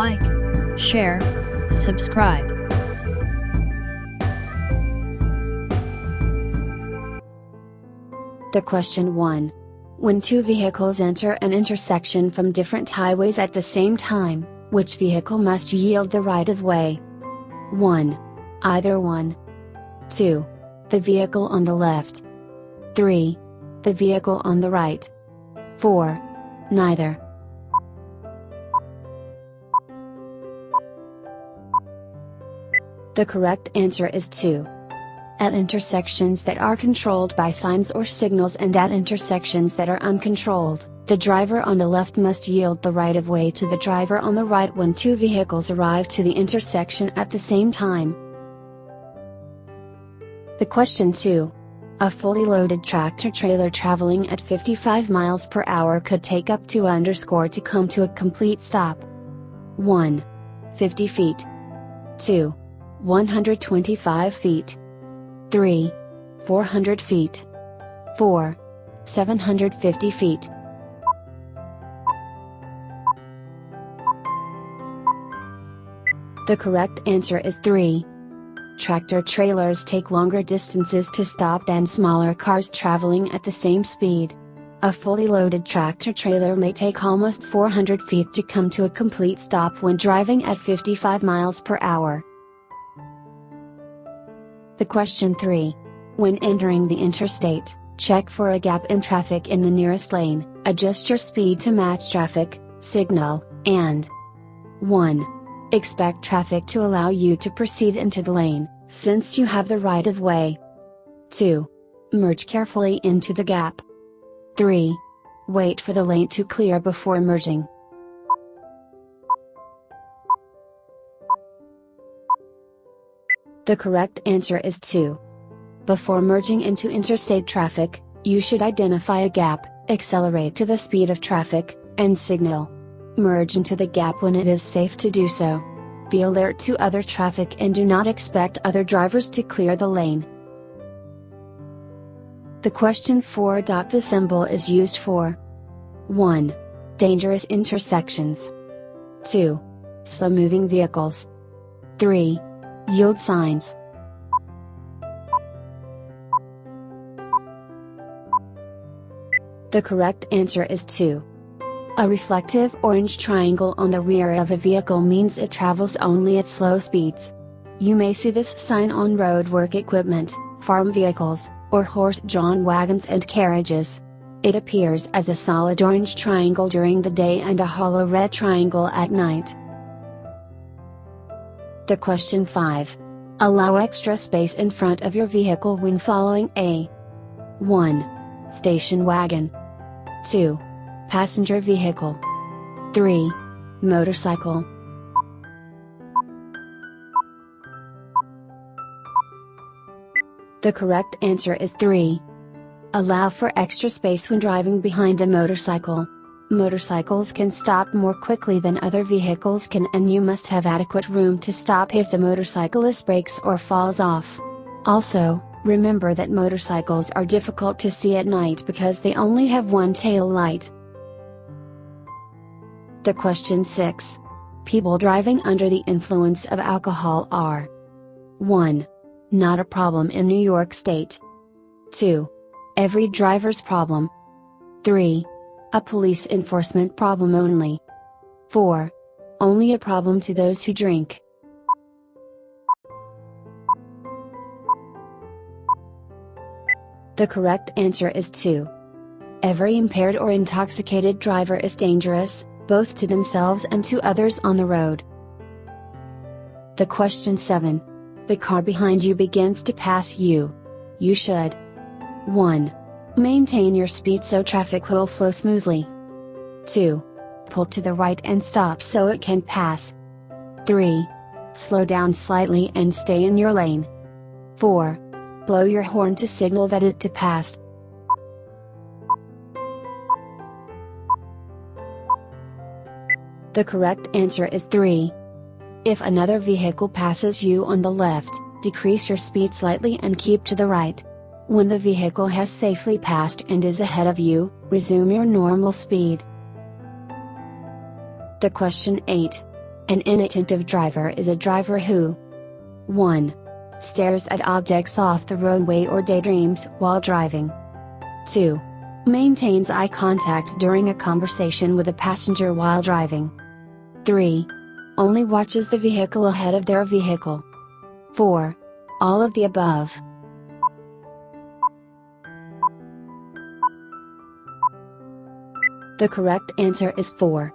like, share, subscribe. The question 1. When two vehicles enter an intersection from different highways at the same time, which vehicle must yield the right of way? 1. Either one. 2. The vehicle on the left. 3. The vehicle on the right. 4. Neither. The correct answer is 2. At intersections that are controlled by signs or signals and at intersections that are uncontrolled, the driver on the left must yield the right of way to the driver on the right when two vehicles arrive to the intersection at the same time. The question 2. A fully loaded tractor-trailer traveling at 55 miles per hour could take up to to come to a complete stop. 1. 50 feet. 2. 125 feet. 3. 400 feet. 4. 750 feet. The correct answer is 3. Tractor-trailers take longer distances to stop than smaller cars traveling at the same speed. A fully loaded tractor-trailer may take almost 400 feet to come to a complete stop when driving at 55 miles per hour. The question 3. When entering the interstate, check for a gap in traffic in the nearest lane, adjust your speed to match traffic, signal, and 1. Expect traffic to allow you to proceed into the lane, since you have the right of way. 2. Merge carefully into the gap. 3. Wait for the lane to clear before merging. The correct answer is 2. Before merging into interstate traffic, you should identify a gap, accelerate to the speed of traffic, and signal. Merge into the gap when it is safe to do so. Be alert to other traffic and do not expect other drivers to clear the lane. The question 4. The symbol is used for 1. Dangerous intersections. 2. Slow-moving vehicles. 3. Yield signs. The correct answer is 2. A reflective orange triangle on the rear of a vehicle means it travels only at slow speeds. You may see this sign on roadwork equipment, farm vehicles, or horse-drawn wagons and carriages. It appears as a solid orange triangle during the day and a hollow red triangle at night. The question 5. Allow extra space in front of your vehicle when following a 1. Station wagon. 2. Passenger vehicle. 3. Motorcycle. The correct answer is 3. Allow for extra space when driving behind a motorcycle. Motorcycles can stop more quickly than other vehicles can, and you must have adequate room to stop if the motorcyclist brakes or falls off. Also, remember that motorcycles are difficult to see at night because they only have one tail light. The question 6. People driving under the influence of alcohol are 1. Not a problem in New York State. 2. Every driver's problem. 3. A police enforcement problem only. 4. Only a problem to those who drink. The correct answer is 2. Every impaired or intoxicated driver is dangerous, both to themselves and to others on the road. The question 7. The car behind you begins to pass you. You should 1. Maintain your speed so traffic will flow smoothly. 2. Pull to the right and stop so it can pass. 3. Slow down slightly and stay in your lane. 4. Blow your horn to signal that it to pass. The correct answer is 3. If another vehicle passes you on the left, decrease your speed slightly and keep to the right. When the vehicle has safely passed and is ahead of you, resume your normal speed. The question 8. An inattentive driver is a driver who 1. Stares at objects off the roadway or daydreams while driving. 2. Maintains eye contact during a conversation with a passenger while driving. 3. Only watches the vehicle ahead of their vehicle. 4. All of the above. The correct answer is 4.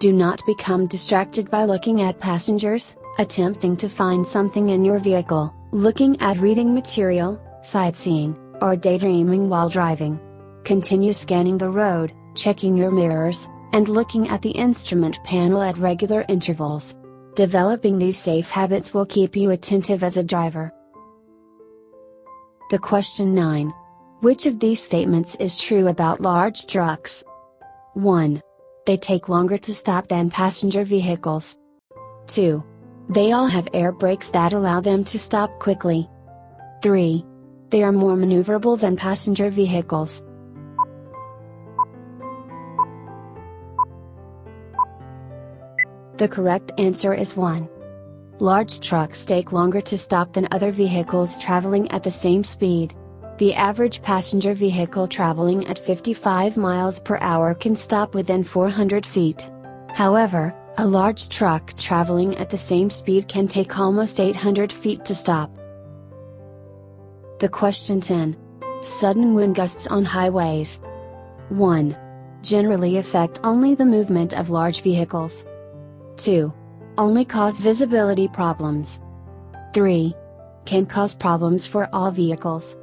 Do not become distracted by looking at passengers, attempting to find something in your vehicle, looking at reading material, sightseeing, or daydreaming while driving. Continue scanning the road, checking your mirrors, and looking at the instrument panel at regular intervals. Developing these safe habits will keep you attentive as a driver. The question 9. Which of these statements is true about large trucks? 1. They take longer to stop than passenger vehicles. 2. They all have air brakes that allow them to stop quickly. 3. They are more maneuverable than passenger vehicles. The correct answer is 1. Large trucks take longer to stop than other vehicles traveling at the same speed. The average passenger vehicle traveling at 55 miles per hour can stop within 400 feet. However, a large truck traveling at the same speed can take almost 800 feet to stop. The question 10. Sudden wind gusts on highways. 1. Generally affect only the movement of large vehicles. 2. Only cause visibility problems. 3. Can cause problems for all vehicles.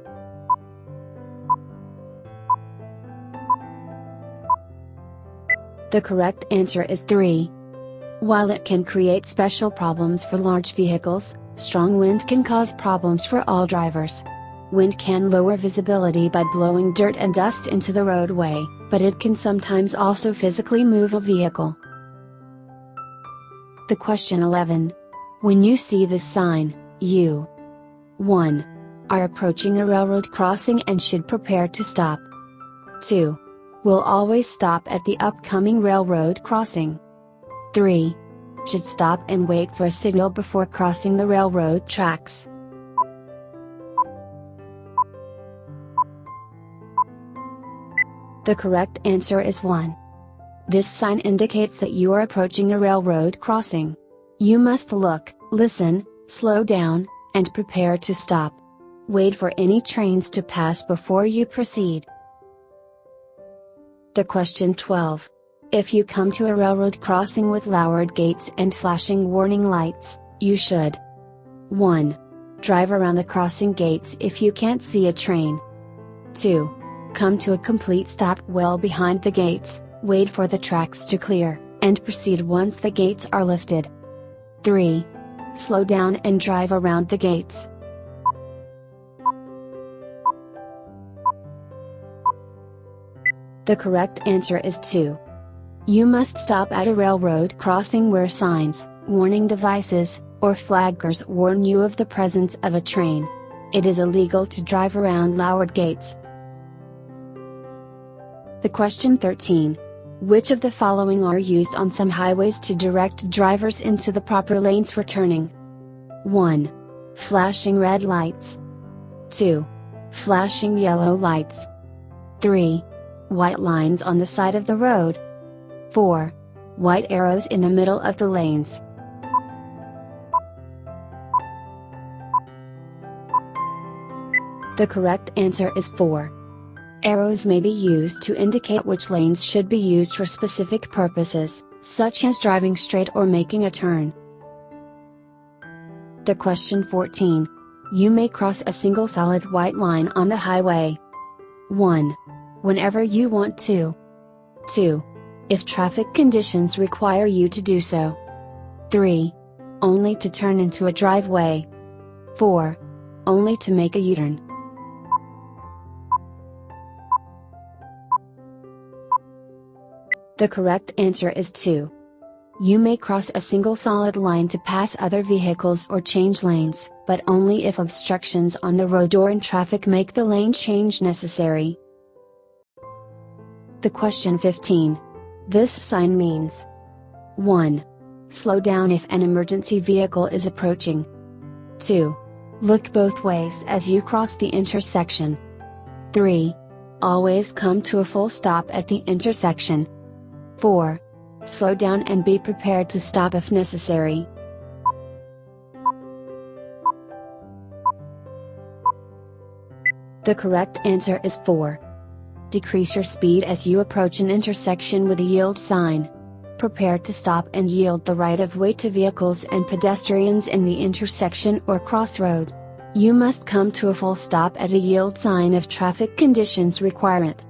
The correct answer is 3. While it can create special problems for large vehicles, strong wind can cause problems for all drivers. Wind can lower visibility by blowing dirt and dust into the roadway, but it can sometimes also physically move a vehicle. The question 11. When you see this sign, you 1. Are approaching a railroad crossing and should prepare to stop. 2. Will always stop at the upcoming railroad crossing. 3. Should stop and wait for a signal before crossing the railroad tracks. The correct answer is 1. This sign indicates that you are approaching a railroad crossing. You must look, listen, slow down, and prepare to stop. Wait for any trains to pass before you proceed. The question 12. If you come to a railroad crossing with lowered gates and flashing warning lights, you should 1. Drive around the crossing gates if you can't see a train. 2. Come to a complete stop well behind the gates, wait for the tracks to clear, and proceed once the gates are lifted. 3. Slow down and drive around the gates. The correct answer is 2. You must stop at a railroad crossing where signs, warning devices, or flaggers warn you of the presence of a train. It is illegal to drive around lowered gates. The question 13. Which of the following are used on some highways to direct drivers into the proper lanes for turning? 1. Flashing red lights. 2. Flashing yellow lights. 3. White lines on the side of the road. 4. White arrows in the middle of the lanes. The correct answer is 4. Arrows may be used to indicate which lanes should be used for specific purposes, such as driving straight or making a turn. The question 14. You may cross a single solid white line on the highway. 1. Whenever you want to. 2. If traffic conditions require you to do so. 3. Only to turn into a driveway. 4. Only to make a U-turn. The correct answer is 2. You may cross a single solid line to pass other vehicles or change lanes, but only if obstructions on the road or in traffic make the lane change necessary. The question 15. This sign means 1. Slow down if an emergency vehicle is approaching. 2. Look both ways as you cross the intersection. 3. Always come to a full stop at the intersection. 4. Slow down and be prepared to stop if necessary. The correct answer is 4. Decrease your speed as you approach an intersection with a yield sign. Prepare to stop and yield the right of way to vehicles and pedestrians in the intersection or crossroad. You must come to a full stop at a yield sign if traffic conditions require it.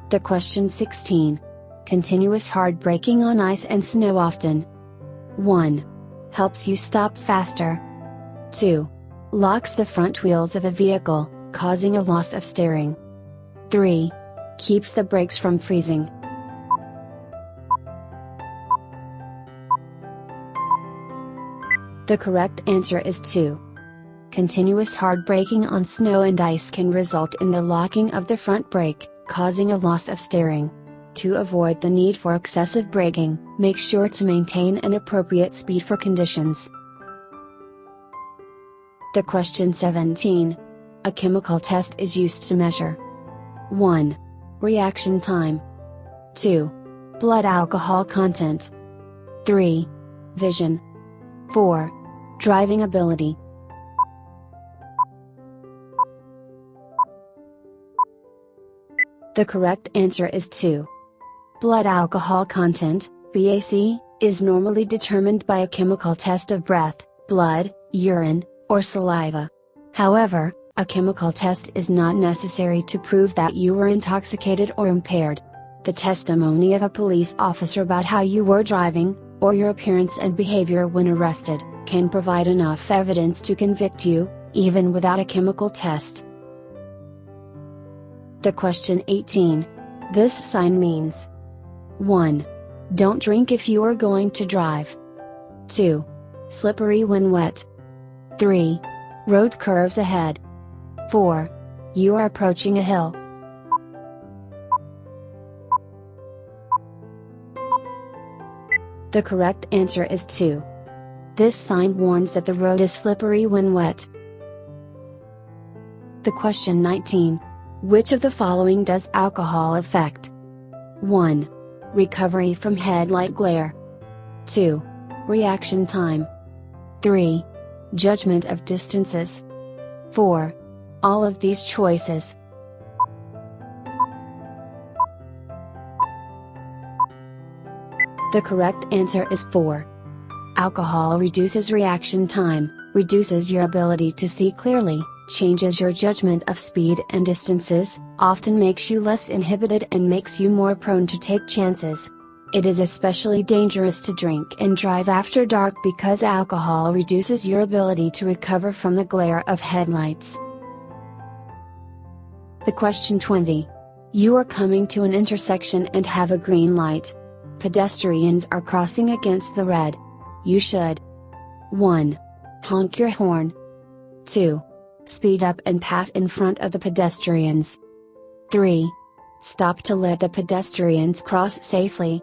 The question 16. Continuous hard braking on ice and snow often. 1. Helps you stop faster. 2. Locks the front wheels of a vehicle, causing a loss of steering. 3. Keeps the brakes from freezing. The correct answer is 2. Continuous hard braking on snow and ice can result in the locking of the front brake, causing a loss of steering. To avoid the need for excessive braking, make sure to maintain an appropriate speed for conditions. The question 17. A chemical test is used to measure 1. Reaction time. 2. Blood alcohol content. 3. Vision. 4. Driving ability. The correct answer is 2. Blood alcohol content, BAC, is normally determined by a chemical test of breath, blood, urine, or saliva. However, a chemical test is not necessary to prove that you were intoxicated or impaired. The testimony of a police officer about how you were driving, or your appearance and behavior when arrested, can provide enough evidence to convict you, even without a chemical test. The question 18. This sign means 1. Don't drink if you are going to drive. 2. Slippery when wet. 3. Road curves ahead. 4. You are approaching a hill. The correct answer is 2. This sign warns that the road is slippery when wet. The question 19. Which of the following does alcohol affect? 1. Recovery from headlight glare. 2. Reaction time. 3. Judgment of distances. 4. All of these choices. The correct answer is 4. Alcohol reduces reaction time, reduces your ability to see clearly, changes your judgment of speed and distances, often makes you less inhibited and makes you more prone to take chances. It is especially dangerous to drink and drive after dark because alcohol reduces your ability to recover from the glare of headlights. The question 20. You are coming to an intersection and have a green light. Pedestrians are crossing against the red. You should 1. Honk your horn. 2. Speed up and pass in front of the pedestrians. 3. Stop to let the pedestrians cross safely.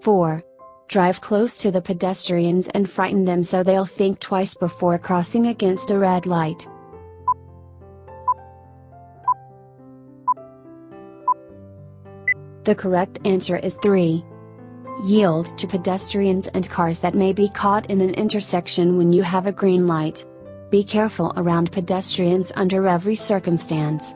4. Drive close to the pedestrians and frighten them so they'll think twice before crossing against a red light. The correct answer is 3. Yield to pedestrians and cars that may be caught in an intersection when you have a green light. Be careful around pedestrians under every circumstance.